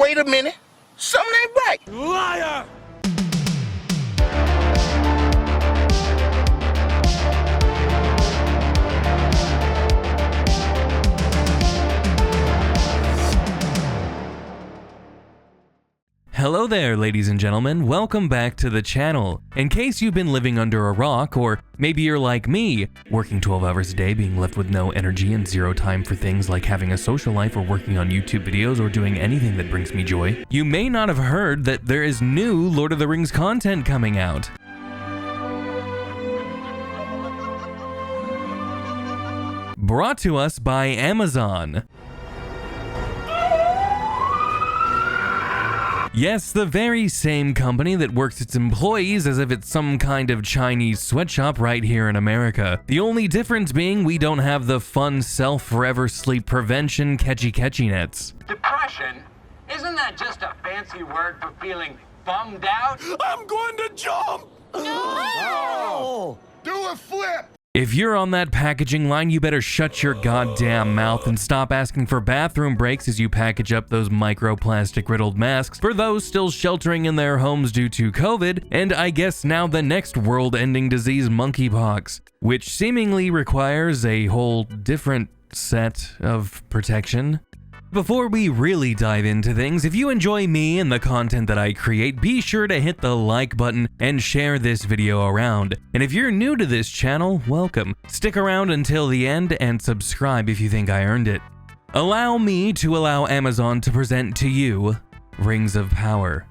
Wait a minute. Something ain't right. Liar! Hello there, ladies and gentlemen. Welcome back to the channel. In case you've been living under a rock, or maybe you're like me, working 12 hours a day, being left with no energy and zero time for things like having a social life or working on YouTube videos or doing anything that brings me joy, you may not have heard that there is new Lord of the Rings content coming out. Brought to us by Amazon. Yes, the very same company that works its employees as if it's some kind of Chinese sweatshop right here in America. The only difference being we don't have the fun self-forever sleep prevention catchy nets. Depression? Isn't that just a fancy word for feeling bummed out? I'm going to jump! Oh, do a flip. If you're on that packaging line, you better shut your goddamn mouth and stop asking for bathroom breaks as you package up those microplastic riddled masks for those still sheltering in their homes due to COVID, and I guess now the next world-ending disease, monkeypox, which seemingly requires a whole different set of protection. Before we really dive into things, if you enjoy me and the content that I create, be sure to hit the like button and share this video around. And if you're new to this channel, welcome. Stick around until the end and subscribe if you think I earned it. Allow me to allow Amazon to present to you Rings of Power.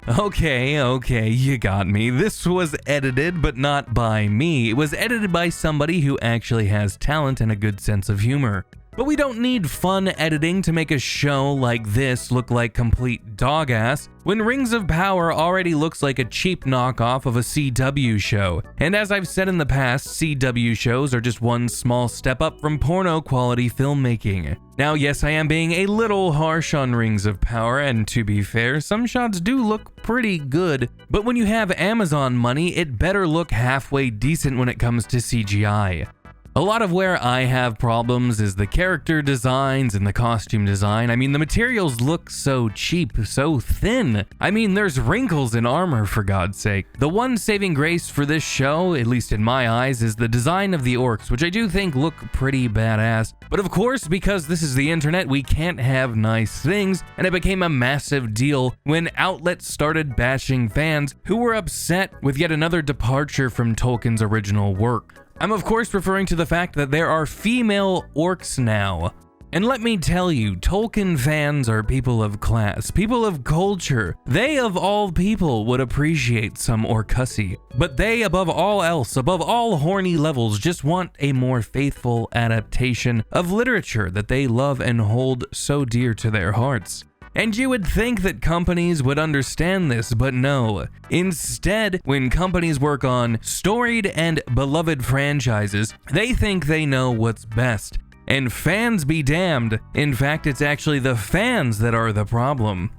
Okay, you got me. This was edited, but not by me. It was edited by somebody who actually has talent and a good sense of humor. But we don't need fun editing to make a show like this look like complete dog ass, when Rings of Power already looks like a cheap knockoff of a CW show. And as I've said in the past, CW shows are just one small step up from porno quality filmmaking. Now yes, I am being a little harsh on Rings of Power, and to be fair, some shots do look pretty good, but when you have Amazon money, it better look halfway decent when it comes to CGI. A lot of where I have problems is the character designs and the costume design. I mean, the materials look so cheap, so thin. I mean, there's wrinkles in armor, for God's sake. The one saving grace for this show, at least in my eyes, is the design of the orcs, which I do think look pretty badass. But of course, because this is the internet, we can't have nice things, and it became a massive deal when outlets started bashing fans who were upset with yet another departure from Tolkien's original work. I'm of course referring to the fact that there are female orcs now. And let me tell you, Tolkien fans are people of class, people of culture. They of all people would appreciate some orcussy. But they above all else, above all horny levels, just want a more faithful adaptation of literature that they love and hold so dear to their hearts. And you would think that companies would understand this, but no. Instead, when companies work on storied and beloved franchises, they think they know what's best. And fans be damned. In fact, it's actually the fans that are the problem.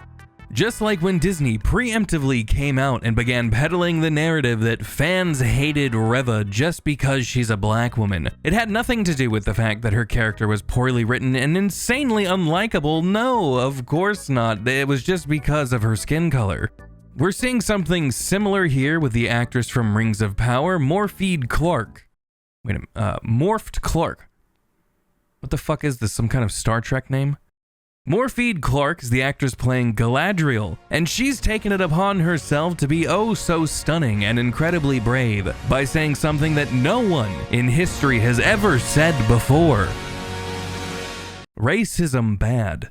Just like when Disney preemptively came out and began peddling the narrative that fans hated Reva just because she's a black woman. It had nothing to do with the fact that her character was poorly written and insanely unlikable. No, of course not. It was just because of her skin color. We're seeing something similar here with the actress from Rings of Power, Morphed Clark. Wait a minute, Morphed Clark. What the fuck is this, some kind of Star Trek name? Morphed Clark is the actress playing Galadriel, and she's taken it upon herself to be oh so stunning and incredibly brave by saying something that no one in history has ever said before. Racism bad.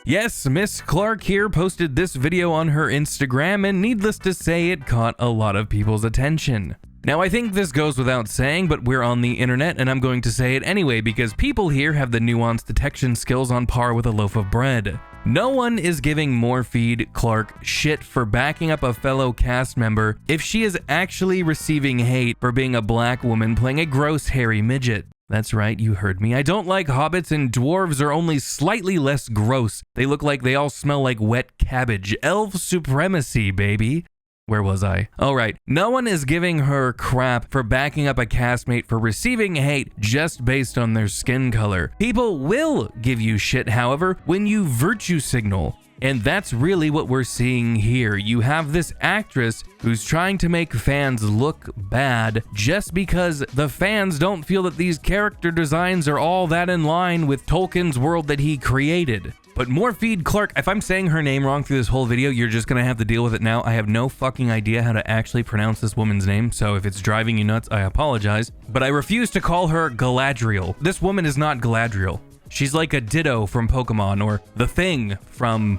Yes, Miss Clark here posted this video on her Instagram, and needless to say, it caught a lot of people's attention. Now, I think this goes without saying, but we're on the internet and I'm going to say it anyway because people here have the nuanced detection skills on par with a loaf of bread. No one is giving Morphed Clark shit for backing up a fellow cast member if she is actually receiving hate for being a black woman playing a gross hairy midget. That's right, you heard me. I don't like hobbits, and dwarves are only slightly less gross. They look like they all smell like wet cabbage. Elf supremacy, baby. Where was I? Oh, right. No one is giving her crap for backing up a castmate for receiving hate just based on their skin color. People will give you shit, however, when you virtue signal. And that's really what we're seeing here. You have this actress who's trying to make fans look bad just because the fans don't feel that these character designs are all that in line with Tolkien's world that he created. But Morpheed Clark, if I'm saying her name wrong through this whole video, you're just gonna have to deal with it now. I have no fucking idea how to actually pronounce this woman's name, so if it's driving you nuts, I apologize. But I refuse to call her Galadriel. This woman is not Galadriel. She's like a Ditto from Pokemon, or the Thing from...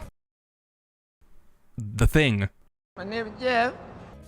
The Thing. My name is Jeff.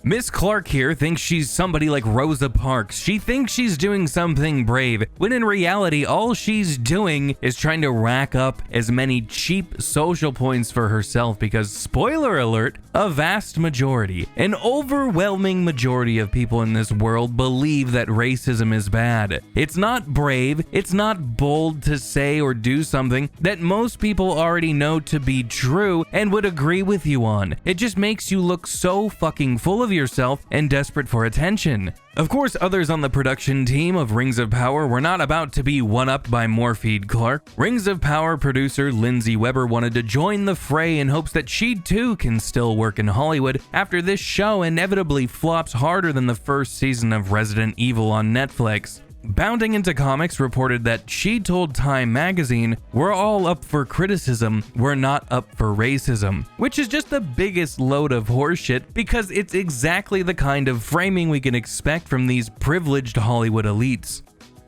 Miss Clark here thinks she's somebody like Rosa Parks. She thinks she's doing something brave, when in reality, all she's doing is trying to rack up as many cheap social points for herself because, spoiler alert, a vast majority, an overwhelming majority of people in this world believe that racism is bad. It's not brave, it's not bold to say or do something that most people already know to be true and would agree with you on. It just makes you look so fucking full of yourself and desperate for attention. Of course, others on the production team of Rings of Power were not about to be one-upped by Morpheed Clark. Rings of Power producer Lindsay Weber wanted to join the fray in hopes that she too can still work in Hollywood after this show inevitably flops harder than the first season of Resident Evil on Netflix. Bounding Into Comics reported that she told Time magazine, "We're all up for criticism, we're not up for racism," which is just the biggest load of horseshit because it's exactly the kind of framing we can expect from these privileged Hollywood elites.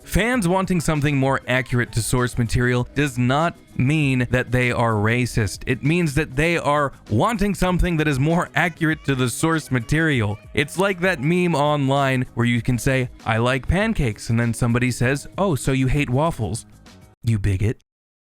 Fans wanting something more accurate to source material does not mean that they are racist. It means that they are wanting something that is more accurate to the source material. It's like that meme online where you can say, "I like pancakes," and then somebody says, "Oh, so you hate waffles, you bigot."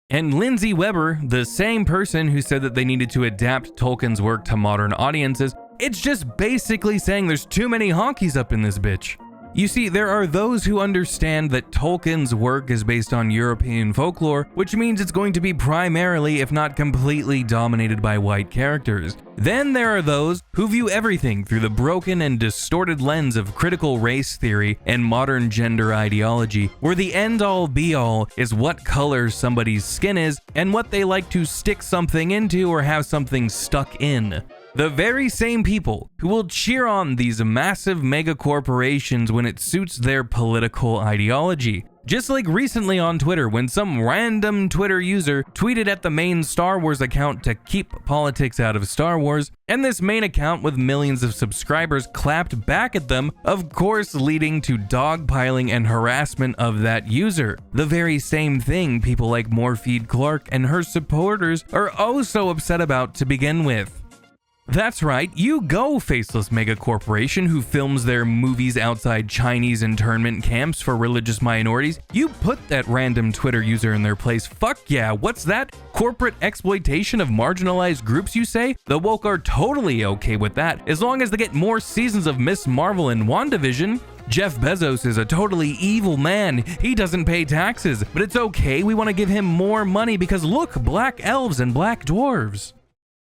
And Lindsay Weber, the same person who said that they needed to adapt Tolkien's work to modern audiences, it's just basically saying there's too many honkies up in this bitch. You see, there are those who understand that Tolkien's work is based on European folklore, which means it's going to be primarily, if not completely, dominated by white characters. Then there are those who view everything through the broken and distorted lens of critical race theory and modern gender ideology, where the end-all be-all is what color somebody's skin is and what they like to stick something into or have something stuck in. The very same people who will cheer on these massive mega corporations when it suits their political ideology. Just like recently on Twitter when some random Twitter user tweeted at the main Star Wars account to keep politics out of Star Wars, and this main account with millions of subscribers clapped back at them, of course leading to dogpiling and harassment of that user. The very same thing people like Morpheed Clark and her supporters are oh so upset about to begin with. That's right, you go, faceless mega corporation who films their movies outside Chinese internment camps for religious minorities. You put that random Twitter user in their place. Fuck yeah, what's that? Corporate exploitation of marginalized groups, you say? The woke are totally okay with that, as long as they get more seasons of Miss Marvel and WandaVision. Jeff Bezos is a totally evil man. He doesn't pay taxes, but it's okay, we want to give him more money because look, black elves and black dwarves.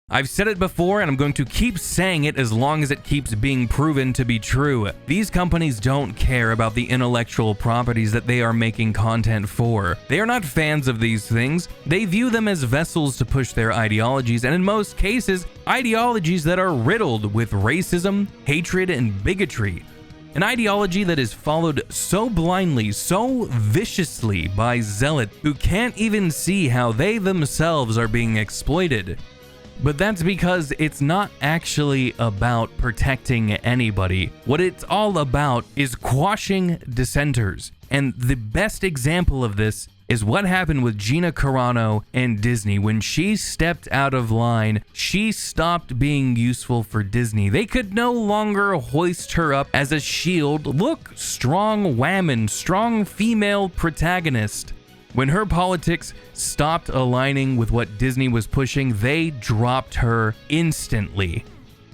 I've said it before and I'm going to keep saying it as long as it keeps being proven to be true. These companies don't care about the intellectual properties that they are making content for. They are not fans of these things. They view them as vessels to push their ideologies, and in most cases, ideologies that are riddled with racism, hatred, and bigotry. An ideology that is followed so blindly, so viciously by zealots who can't even see how they themselves are being exploited. But that's because it's not actually about protecting anybody. What it's all about is quashing dissenters. And the best example of this is what happened with Gina Carano and Disney. When she stepped out of line, she stopped being useful for Disney. They could no longer hoist her up as a shield. Look, strong woman, strong female protagonist. When her politics stopped aligning with what Disney was pushing, they dropped her instantly.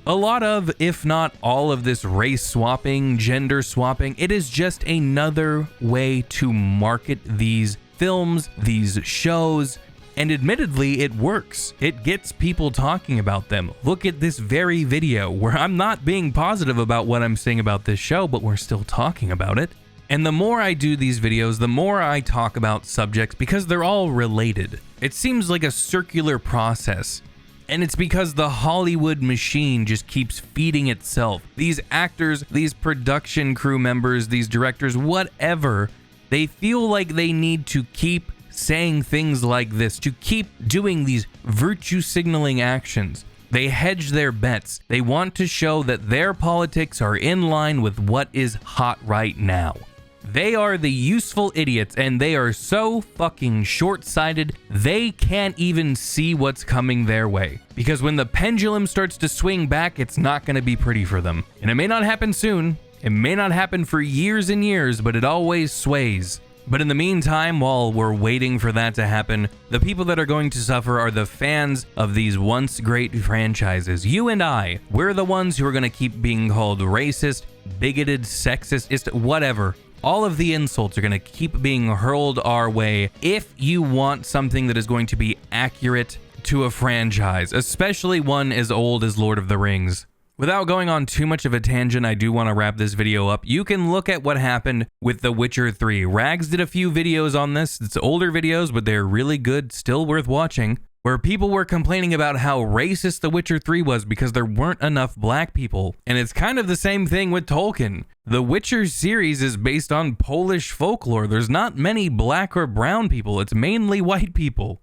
A lot of, if not all of this race swapping, gender swapping, it is just another way to market these films, these shows, And admittedly, it works. It gets people talking about them. Look at this very video where I'm not being positive about what I'm saying about this show, but we're still talking about it. And the more I do these videos, the more I talk about subjects because they're all related. It seems like a circular process. And it's because the Hollywood machine just keeps feeding itself. These actors, these production crew members, these directors, whatever, they feel like they need to keep saying things like this, to keep doing these virtue signaling actions. They hedge their bets. They want to show that their politics are in line with what is hot right now. They are the useful idiots, and they are so fucking short-sighted, they can't even see what's coming their way. Because when the pendulum starts to swing back, it's not going to be pretty for them. And it may not happen soon. It may not happen for years and years, but it always sways. But in the meantime, while we're waiting for that to happen, the people that are going to suffer are the fans of these once great franchises. You and I, we're the ones who are going to keep being called racist, bigoted, sexist, whatever. All of the insults are going to keep being hurled our way if you want something that is going to be accurate to a franchise, especially one as old as Lord of the Rings. Without going on too much of a tangent, I do want to wrap this video up. You can look at what happened with The Witcher 3. Rags did a few videos on this. It's older videos, but they're really good, still worth watching, where people were complaining about how racist The Witcher 3 was because there weren't enough black people. And it's kind of the same thing with Tolkien. The Witcher series is based on Polish folklore. There's not many black or brown people. It's mainly white people.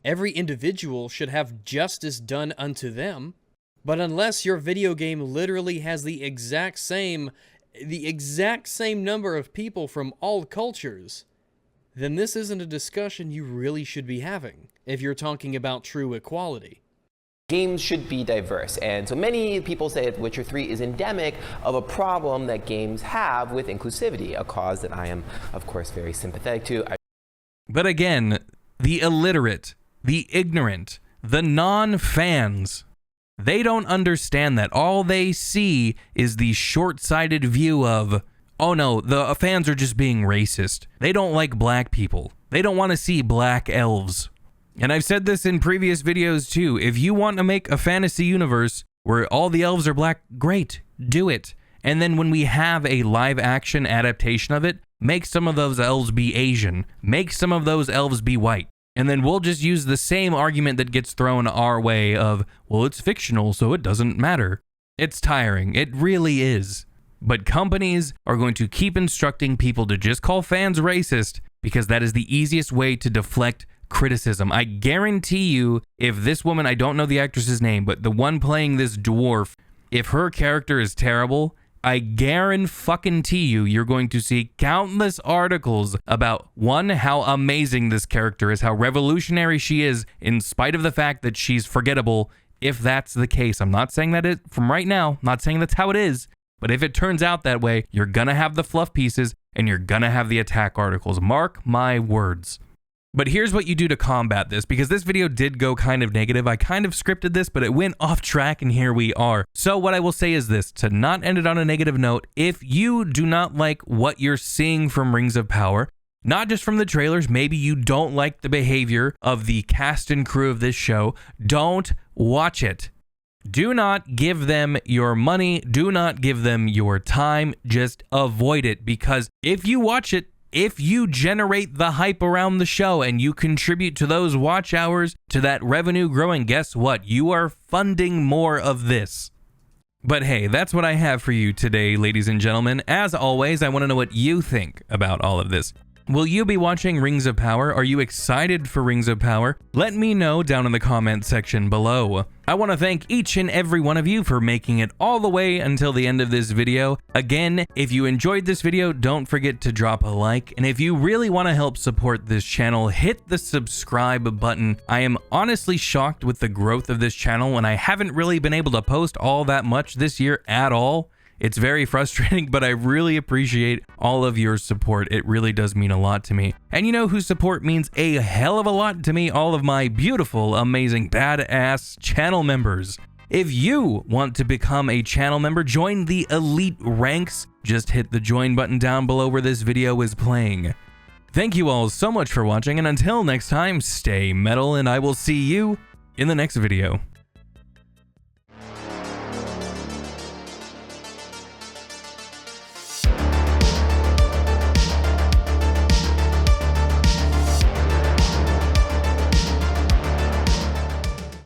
Every individual should have justice done unto them. But unless your video game literally has the exact same number of people from all cultures, then this isn't a discussion you really should be having if you're talking about true equality. Games should be diverse, and so many people say that Witcher 3 is endemic of a problem that games have with inclusivity, a cause that I am, of course, very sympathetic to. But again, the illiterate, the ignorant, the non-fans, they don't understand that. All they see is the short-sighted view of, oh no, the fans are just being racist. They don't like black people. They don't want to see black elves. And I've said this in previous videos too. If you want to make a fantasy universe where all the elves are black, great, do it. And then when we have a live action adaptation of it, make some of those elves be Asian. Make some of those elves be white. And then we'll just use the same argument that gets thrown our way of, well, it's fictional, so it doesn't matter. It's tiring. It really is. But companies are going to keep instructing people to just call fans racist because that is the easiest way to deflect criticism. I guarantee you, if this woman, I don't know the actress's name, but the one playing this dwarf, if her character is terrible, I guarantee you, you're going to see countless articles about, one, how amazing this character is, how revolutionary she is, in spite of the fact that she's forgettable, if that's the case. I'm not saying that from right now, not saying that's how it is, but if it turns out that way, you're gonna have the fluff pieces, and you're gonna have the attack articles. Mark my words. But here's what you do to combat this, because this video did go kind of negative. I kind of scripted this, but it went off track, and here we are. So what I will say is this, to not end it on a negative note, if you do not like what you're seeing from Rings of Power, not just from the trailers, maybe you don't like the behavior of the cast and crew of this show, don't watch it. Do not give them your money, do not give them your time, just avoid it, because if you watch it, if you generate the hype around the show and you contribute to those watch hours, to that revenue growing, guess what? You are funding more of this. But hey, that's what I have for you today, ladies and gentlemen. As always, I want to know what you think about all of this. Will you be watching Rings of Power? Are you excited for Rings of Power? Let me know down in the comment section below. I want to thank each and every one of you for making it all the way until the end of this video. Again, if you enjoyed this video, don't forget to drop a like. And if you really want to help support this channel, hit the subscribe button. I am honestly shocked with the growth of this channel, and I haven't really been able to post all that much this year at all. It's very frustrating, but I really appreciate all of your support. It really does mean a lot to me. And you know whose support means a hell of a lot to me? All of my beautiful, amazing, badass channel members. If you want to become a channel member, join the elite ranks. Just hit the join button down below where this video is playing. Thank you all so much for watching, and until next time, stay metal, and I will see you in the next video.